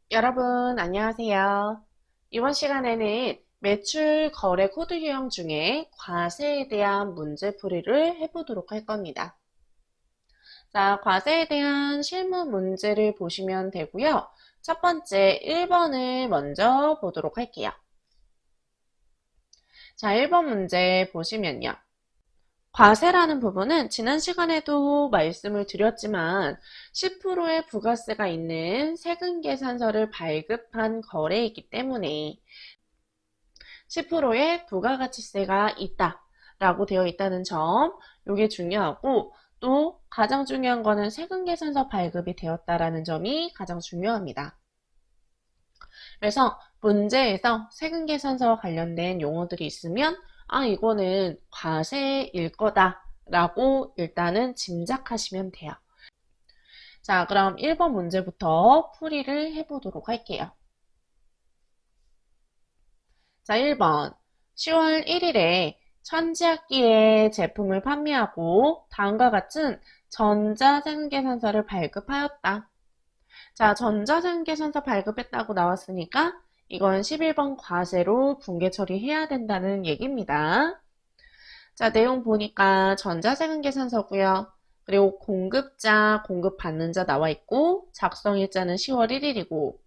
여러분, 안녕하세요. 이번 시간에는 매출 거래 코드 유형 중에 과세에 대한 문제풀이를 해보도록 할 겁니다. 자, 과세에 대한 실무 문제를 보시면 되고요. 첫 번째 1번을 먼저 보도록 할게요. 자, 1번 문제 보시면요. 과세라는 부분은 지난 시간에도 말씀을 드렸지만 10%의 부가세가 있는 세금 계산서를 발급한 거래이기 때문에 10%의 부가가치세가 있다 라고 되어 있다는 점, 이게 중요하고, 또 가장 중요한 거는 세금 계산서 발급이 되었다라는 점이 가장 중요합니다. 그래서 문제에서 세금 계산서와 관련된 용어들이 있으면 이거는 과세일 거다 라고 일단은 짐작하시면 돼요. 자, 그럼 1번 문제부터 풀이를 해보도록 할게요. 자, 1번. 10월 1일에 천지악기의 제품을 판매하고 다음과 같은 전자세금계산서를 발급하였다. 자, 전자세금계산서 발급했다고 나왔으니까 이건 11번 과세로 분계 처리해야 된다는 얘기입니다. 자, 내용 보니까 전자세금계산서고요. 그리고 공급자, 공급받는 자 나와 있고 작성일자는 10월 1일이고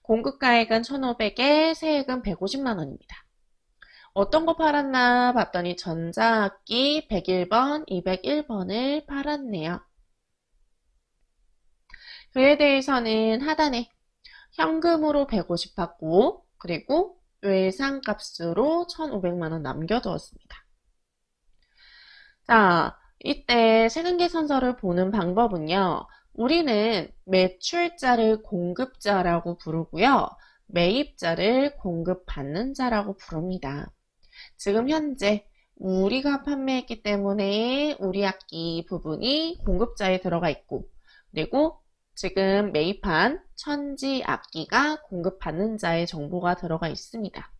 공급가액은 1,500에 세액은 150만 원입니다. 어떤 거 팔았나 봤더니 전자악기 101번, 201번을 팔았네요. 그에 대해서는 하단에 현금으로 150 받고 그리고 외상값으로 1,500만 원 남겨두었습니다. 자, 이때 세금계산서를 보는 방법은요. 우리는 매출자를 공급자라고 부르고요. 매입자를 공급받는 자라고 부릅니다. 지금 현재 우리가 판매했기 때문에 우리 악기 부분이 공급자에 들어가 있고 그리고 지금 매입한 천지 악기가 공급받는 자의 정보가 들어가 있습니다.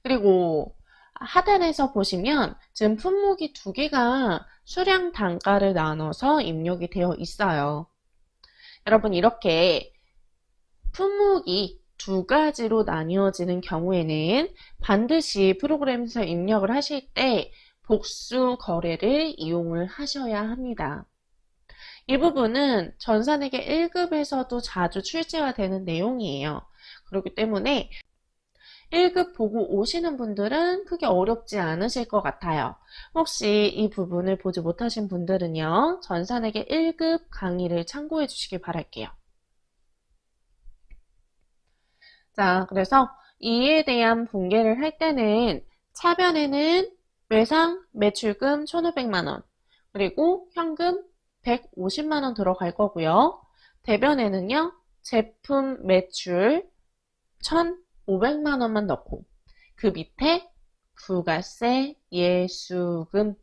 그리고 하단에서 보시면 지금 품목이 두 개가 수량 단가를 나눠서 입력이 되어 있어요. 여러분 이렇게 품목이 두 가지로 나뉘어지는 경우에는 반드시 프로그램에서 입력을 하실 때 복수 거래를 이용을 하셔야 합니다. 이 부분은 전산회계 1급에서도 자주 출제가 되는 내용이에요. 그렇기 때문에 1급 보고 오시는 분들은 크게 어렵지 않으실 것 같아요. 혹시 이 부분을 보지 못하신 분들은요, 전산회계 1급 강의를 참고해 주시길 바랄게요. 자, 그래서 이에 대한 분계를 할 때는 차변에는 외상 매출금 1,500만 원, 그리고 현금 150만 원 들어갈 거고요. 대변에는요, 제품 매출 1,500만 원만 넣고 그 밑에 부가세, 예수금이라는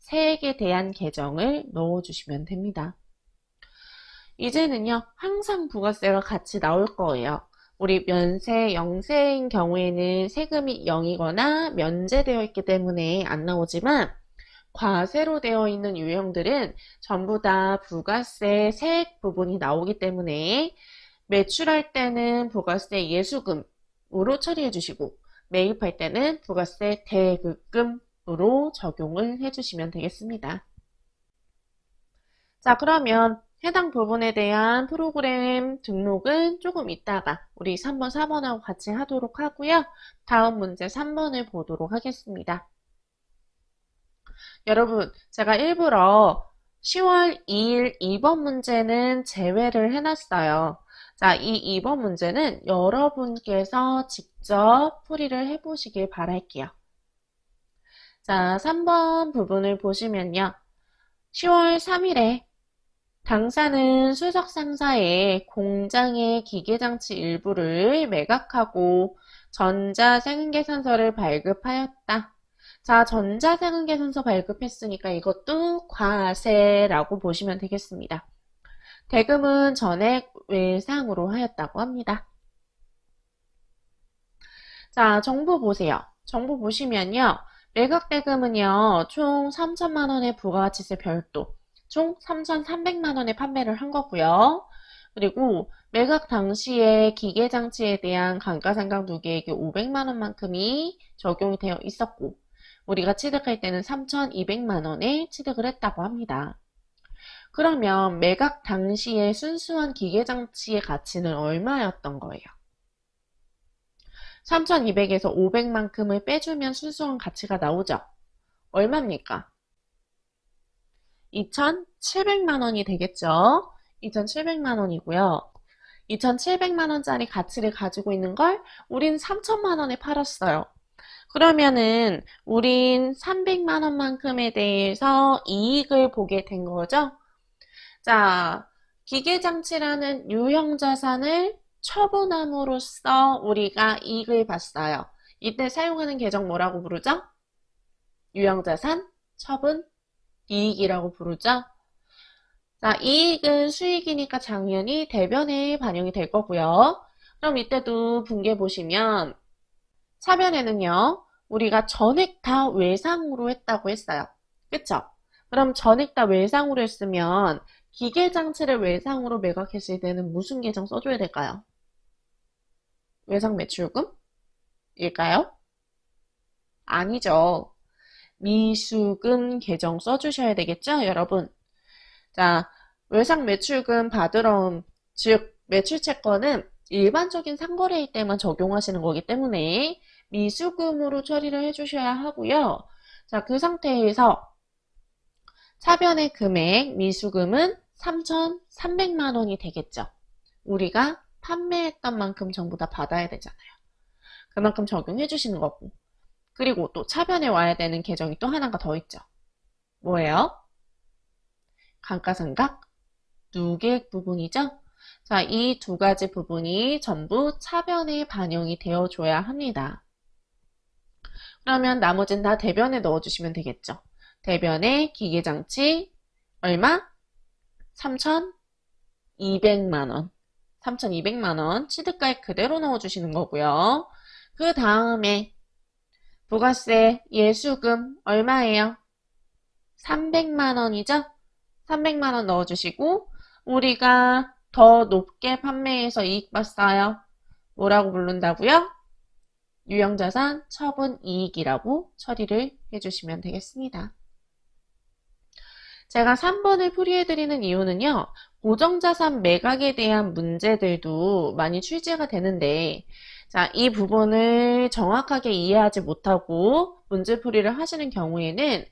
세액에 대한 계정을 넣어주시면 됩니다. 이제는요, 항상 부가세가 같이 나올 거예요. 우리 면세, 영세인 경우에는 세금이 0이거나 면제되어 있기 때문에 안 나오지만 과세로 되어 있는 유형들은 전부 다 부가세 세액 부분이 나오기 때문에 매출할 때는 부가세 예수금으로 처리해 주시고 매입할 때는 부가세 대급금으로 적용을 해 주시면 되겠습니다. 자, 그러면 해당 부분에 대한 프로그램 등록은 조금 이따가 우리 3번, 4번하고 같이 하도록 하고요. 다음 문제 3번을 보도록 하겠습니다. 여러분, 제가 일부러 10월 2일 2번 문제는 제외를 해놨어요. 자, 이 2번 문제는 여러분께서 직접 풀이를 해보시길 바랄게요. 자, 3번 부분을 보시면요. 10월 3일에 당사는 수석상사에 공장의 기계장치 일부를 매각하고 전자세금계산서를 발급하였다. 자, 전자세금계산서 발급했으니까 이것도 과세라고 보시면 되겠습니다. 대금은 전액 외상으로 하였다고 합니다. 자, 정보 보세요. 정보 보시면요. 매각 대금은요. 총 3천만 원의 부가가치세 별도 총 3,300만 원에 판매를 한 거고요. 그리고 매각 당시에 기계장치에 대한 감가상각 누계액이 500만 원만큼이 적용이 되어 있었고 우리가 취득할 때는 3,200만 원에 취득을 했다고 합니다. 그러면 매각 당시에 순수한 기계장치의 가치는 얼마였던 거예요? 3,200에서 500만큼을 빼주면 순수한 가치가 나오죠? 얼마입니까? 2,700만 원이 되겠죠? 2,700만 원이고요. 2,700만 원짜리 가치를 가지고 있는 걸 우린 3천만 원에 팔았어요. 그러면은 우린 300만 원만큼에 대해서 이익을 보게 된 거죠? 자, 기계장치라는 유형자산을 처분함으로써 우리가 이익을 봤어요. 이때 사용하는 계정 뭐라고 부르죠? 유형자산 처분 이익이라고 부르죠. 자, 이익은 수익이니까 당연히 대변에 반영이 될 거고요. 그럼 이때도 분계 보시면 차변에는요. 우리가 전액 다 외상으로 했다고 했어요. 그쵸? 그럼 전액 다 외상으로 했으면 기계장치를 외상으로 매각했을 때는 무슨 계정 써줘야 될까요? 외상 매출금? 일까요? 아니죠. 미수금 계정 써주셔야 되겠죠, 여러분? 자, 외상 매출금 받으러 온, 즉 매출채권은 일반적인 상거래일 때만 적용하시는 거기 때문에 미수금으로 처리를 해주셔야 하고요. 자, 그 상태에서 차변의 금액, 미수금은 3,300만 원이 되겠죠. 우리가 판매했던 만큼 전부 다 받아야 되잖아요. 그만큼 적용해 주시는 거고. 그리고 또 차변에 와야 되는 계정이 또 하나가 더 있죠. 뭐예요? 감가상각 누계액 부분이죠. 자, 이 두 가지 부분이 전부 차변에 반영이 되어줘야 합니다. 그러면 나머지는 다 대변에 넣어주시면 되겠죠. 대변에 기계장치 얼마? 3,200만 원. 3,200만 원 취득가액 그대로 넣어주시는 거고요. 그 다음에 부가세 예수금 얼마예요? 300만 원이죠? 300만 원 넣어주시고 우리가 더 높게 판매해서 이익 봤어요. 뭐라고 부른다고요? 유형자산 처분 이익이라고 처리를 해주시면 되겠습니다. 제가 3번을 풀이해드리는 이유는요. 고정자산 매각에 대한 문제들도 많이 출제가 되는데 자, 이 부분을 정확하게 이해하지 못하고 문제풀이를 하시는 경우에는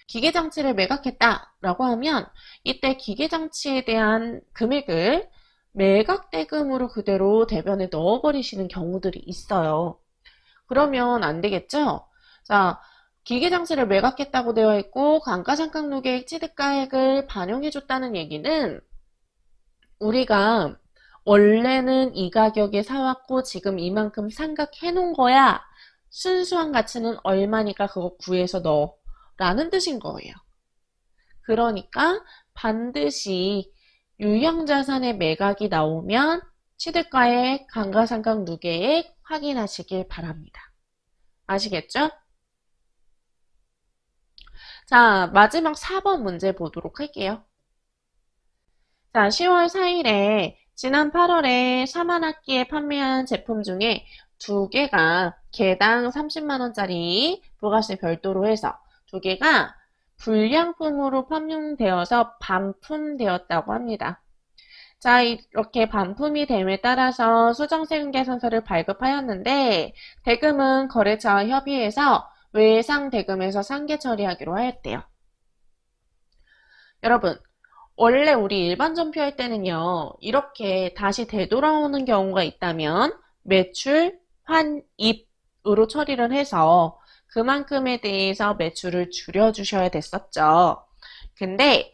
기계장치를 매각했다라고 하면 이때 기계장치에 대한 금액을 매각대금으로 그대로 대변에 넣어버리시는 경우들이 있어요. 그러면 안 되겠죠? 자, 기계장치를 매각했다고 되어 있고 감가상각 누계액 취득가액을 반영해줬다는 얘기는 우리가 원래는 이 가격에 사왔고 지금 이만큼 상각해 놓은 거야. 순수한 가치는 얼마니까 그거 구해서 넣어 라는 뜻인 거예요. 그러니까 반드시 유형자산의 매각이 나오면 취득가액, 감가상각 누계액 확인하시길 바랍니다. 아시겠죠? 자, 마지막 4번 문제 보도록 할게요. 자, 10월 4일에 지난 8월에 4만학기에 판매한 제품 중에 2개가 개당 30만원짜리 부가세 별도로 해서 2개가 불량품으로 판명되어서 반품되었다고 합니다. 자, 이렇게 반품이 됨에 따라서 수정세금계산서를 발급하였는데 대금은 거래처와 협의해서 외상 대금에서 상계 처리하기로 하였대요. 여러분, 원래 우리 일반 전표할 때는요. 이렇게 다시 되돌아오는 경우가 있다면 매출, 환입으로 처리를 해서 그만큼에 대해서 매출을 줄여주셔야 됐었죠. 근데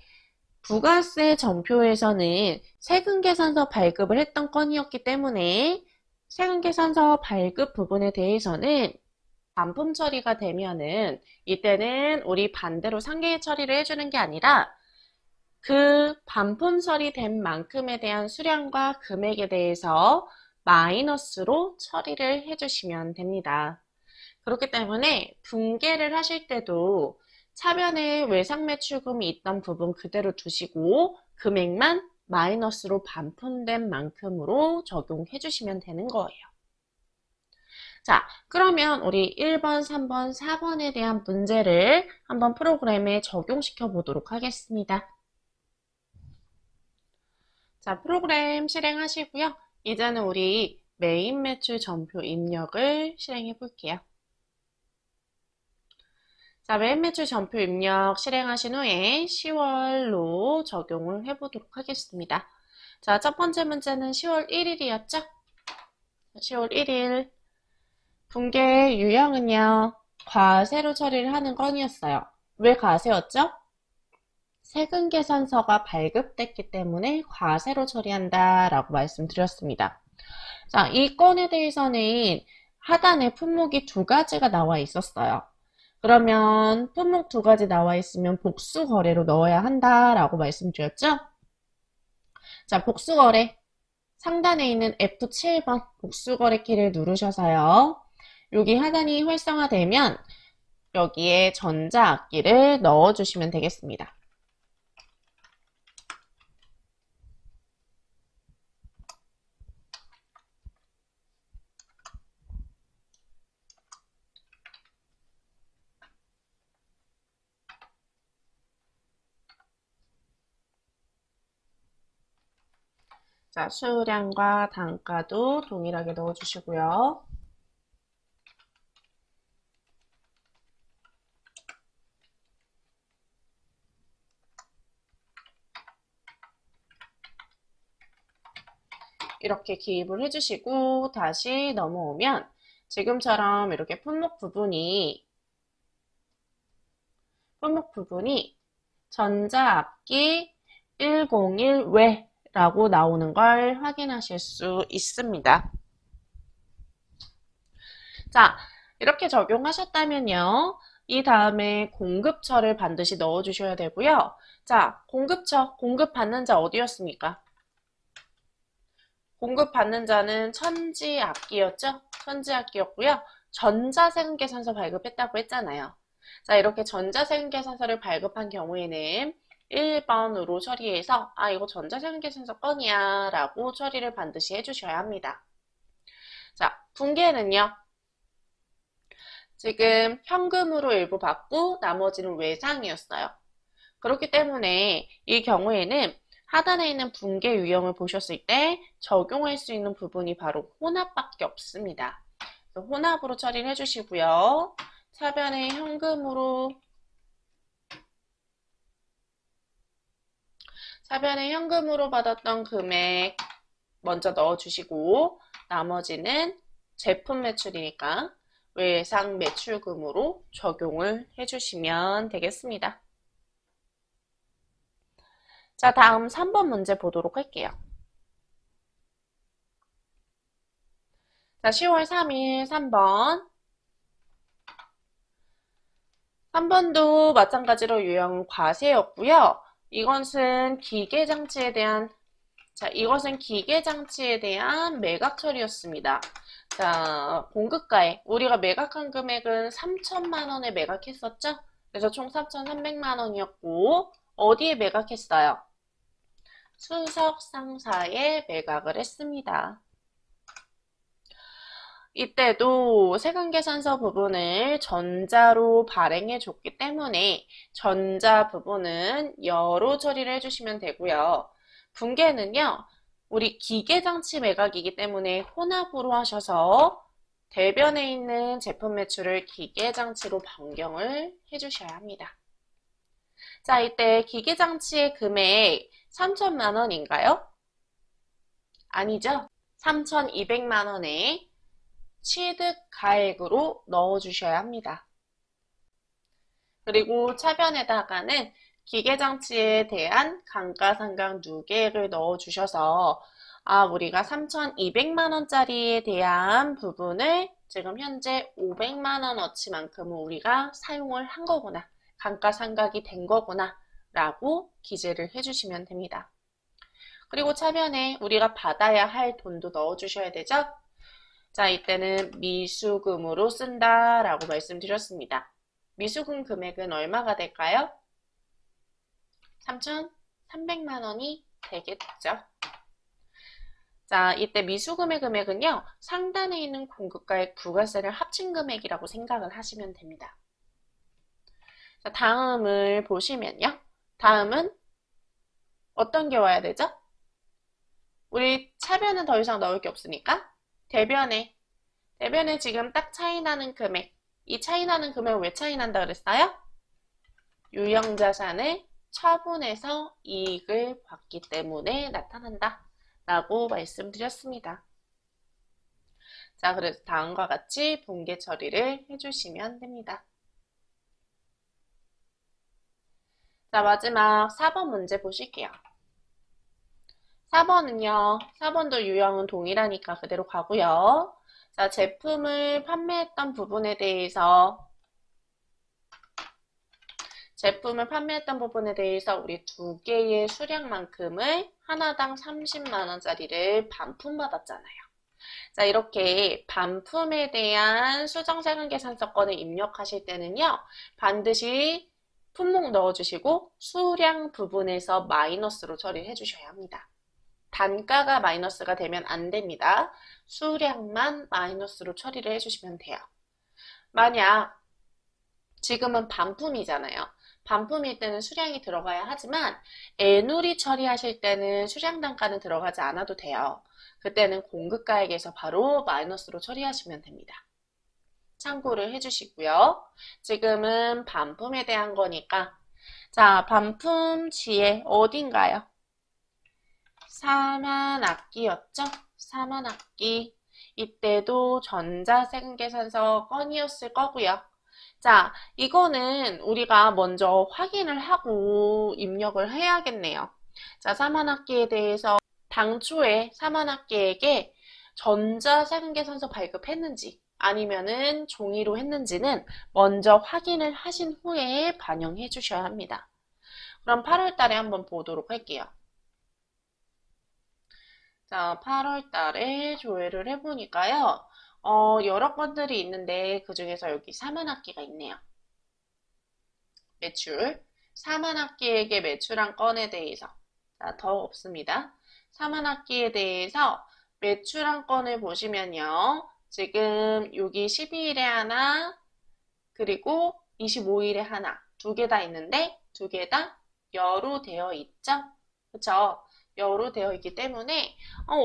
부가세 전표에서는 세금계산서 발급을 했던 건이었기 때문에 세금계산서 발급 부분에 대해서는 반품 처리가 되면은 이때는 우리 반대로 상계 처리를 해주는 게 아니라 그 반품 처리된 만큼에 대한 수량과 금액에 대해서 마이너스로 처리를 해주시면 됩니다. 그렇기 때문에 분계를 하실 때도 차변에 외상 매출금이 있던 부분 그대로 두시고 금액만 마이너스로 반품된 만큼으로 적용해 주시면 되는 거예요. 자, 그러면 우리 1번, 3번, 4번에 대한 문제를 한번 프로그램에 적용시켜 보도록 하겠습니다. 자, 프로그램 실행하시고요. 이제는 우리 메인 매출 전표 입력을 실행해 볼게요. 자, 메인 매출 전표 입력 실행하신 후에 10월로 적용을 해보도록 하겠습니다. 자, 첫 번째 문제는 10월 1일이었죠? 10월 1일. 분계 유형은요, 과세로 처리를 하는 건이었어요. 왜 과세였죠? 세금 계산서가 발급됐기 때문에 과세로 처리한다 라고 말씀드렸습니다. 자, 이 건에 대해서는 하단에 품목이 두 가지가 나와 있었어요. 그러면 품목 두 가지 나와 있으면 복수거래로 넣어야 한다라고 말씀드렸죠? 자, 복수거래. 상단에 있는 F7번 복수거래 키를 누르셔서요. 여기 하단이 활성화되면 여기에 전자악기를 넣어주시면 되겠습니다. 자, 수량과 단가도 동일하게 넣어주시고요. 이렇게 기입을 해주시고 다시 넘어오면 지금처럼 이렇게 품목 부분이 전자악기 101외 라고 나오는 걸 확인하실 수 있습니다. 자, 이렇게 적용하셨다면요. 이 다음에 공급처를 반드시 넣어주셔야 되고요. 자, 공급처, 공급받는 자 어디였습니까? 공급받는 자는 천지악기였죠? 천지악기였고요. 전자세금계산서 발급했다고 했잖아요. 자, 이렇게 전자세금계산서를 발급한 경우에는 1번으로 처리해서 이거 전자세금계산서 건이야 라고 처리를 반드시 해주셔야 합니다. 자, 분계는요. 지금 현금으로 일부 받고 나머지는 외상이었어요. 그렇기 때문에 이 경우에는 하단에 있는 분계 유형을 보셨을 때 적용할 수 있는 부분이 바로 혼합밖에 없습니다. 혼합으로 처리를 해주시고요. 차변에 현금으로 받았던 금액 먼저 넣어주시고 나머지는 제품 매출이니까 외상 매출금으로 적용을 해주시면 되겠습니다. 자, 다음 3번 문제 보도록 할게요. 자, 10월 3일 3번. 3번도 마찬가지로 유형 과세였고요. 이것은 기계장치에 대한 매각 처리였습니다. 자, 공급가액. 우리가 매각한 금액은 3천만 원에 매각했었죠? 그래서 총 3,300만 원이었고, 어디에 매각했어요? 수석상사에 매각을 했습니다. 이때도 세금계산서 부분을 전자로 발행해 줬기 때문에 전자 부분은 여로 처리를 해주시면 되고요. 분계는요, 우리 기계장치 매각이기 때문에 혼합으로 하셔서 대변에 있는 제품 매출을 기계장치로 변경을 해주셔야 합니다. 자, 이때 기계장치의 금액 3천만 원인가요? 아니죠? 3,200만 원에 취득가액으로 넣어주셔야 합니다. 그리고 차변에다가는 기계장치에 대한 감가상각 누계액을 넣어주셔서 우리가 3,200만 원짜리에 대한 부분을 지금 현재 500만 원어치만큼은 우리가 사용을 한 거구나. 감가상각이 된 거구나 라고 기재를 해주시면 됩니다. 그리고 차변에 우리가 받아야 할 돈도 넣어주셔야 되죠? 자, 이때는 미수금으로 쓴다 라고 말씀드렸습니다. 미수금 금액은 얼마가 될까요? 3,300만 원이 되겠죠. 자, 이때 미수금의 금액은요, 상단에 있는 공급가액 부가세를 합친 금액이라고 생각을 하시면 됩니다. 자, 다음을 보시면요. 다음은 어떤 게 와야 되죠? 우리 차변은 더 이상 넣을 게 없으니까 대변에 지금 딱 차이 나는 금액, 이 차이 나는 금액은 왜 차이 난다 그랬어요? 유형자산을 처분해서 이익을 받기 때문에 나타난다 라고 말씀드렸습니다. 자, 그래서 다음과 같이 분계 처리를 해주시면 됩니다. 자, 마지막 4번 문제 보실게요. 4번은요, 4번도 유형은 동일하니까 그대로 가고요. 자, 제품을 판매했던 부분에 대해서 우리 두 개의 수량만큼을 하나당 30만원짜리를 반품받았잖아요. 자, 이렇게 반품에 대한 수정세금계산서건을 입력하실 때는요, 반드시 품목 넣어주시고 수량 부분에서 마이너스로 처리해 주셔야 합니다. 단가가 마이너스가 되면 안 됩니다. 수량만 마이너스로 처리를 해주시면 돼요. 만약 지금은 반품이잖아요. 반품일 때는 수량이 들어가야 하지만 애누리 처리하실 때는 수량 단가는 들어가지 않아도 돼요. 그때는 공급가액에서 바로 마이너스로 처리하시면 됩니다. 참고를 해주시고요. 지금은 반품에 대한 거니까 자, 반품지에 어딘가요? 사만악기였죠? 사만악기. 이때도 전자세금계산서 건이었을 거고요. 자, 이거는 우리가 먼저 확인을 하고 입력을 해야겠네요. 자, 사만악기에 대해서 당초에 사만악기에게 전자세금계산서 발급했는지 아니면은 종이로 했는지는 먼저 확인을 하신 후에 반영해 주셔야 합니다. 그럼 8월 달에 한번 보도록 할게요. 자, 8월 달에 조회를 해보니까요. 여러 건들이 있는데 그 중에서 여기 사만악기가 있네요. 매출. 사만악기에게 매출한 건에 대해서. 자, 더 없습니다. 사만악기에 대해서 매출한 건을 보시면요. 지금 여기 12일에 하나, 그리고 25일에 하나, 두 개 다 있는데 두 개 다 여로 되어 있죠? 그쵸? 여로 되어 있기 때문에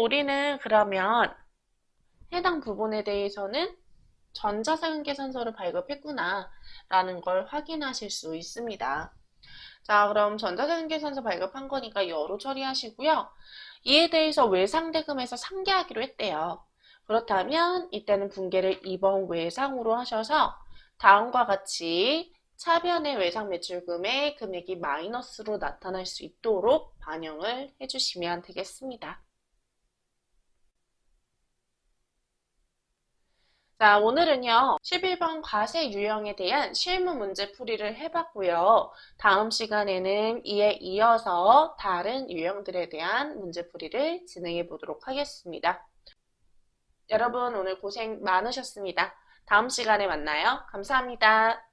우리는 그러면 해당 부분에 대해서는 전자세금계산서를 발급했구나 라는 걸 확인하실 수 있습니다. 자, 그럼 전자세금계산서 발급한 거니까 여로 처리하시고요. 이에 대해서 외상대금에서 상계하기로 했대요. 그렇다면 이때는 분계를 2번 외상으로 하셔서 다음과 같이 차변의 외상 매출금의 금액이 마이너스로 나타날 수 있도록 반영을 해주시면 되겠습니다. 자, 오늘은요, 11번 과세 유형에 대한 실무 문제 풀이를 해봤고요. 다음 시간에는 이에 이어서 다른 유형들에 대한 문제 풀이를 진행해 보도록 하겠습니다. 여러분 오늘 고생 많으셨습니다. 다음 시간에 만나요. 감사합니다.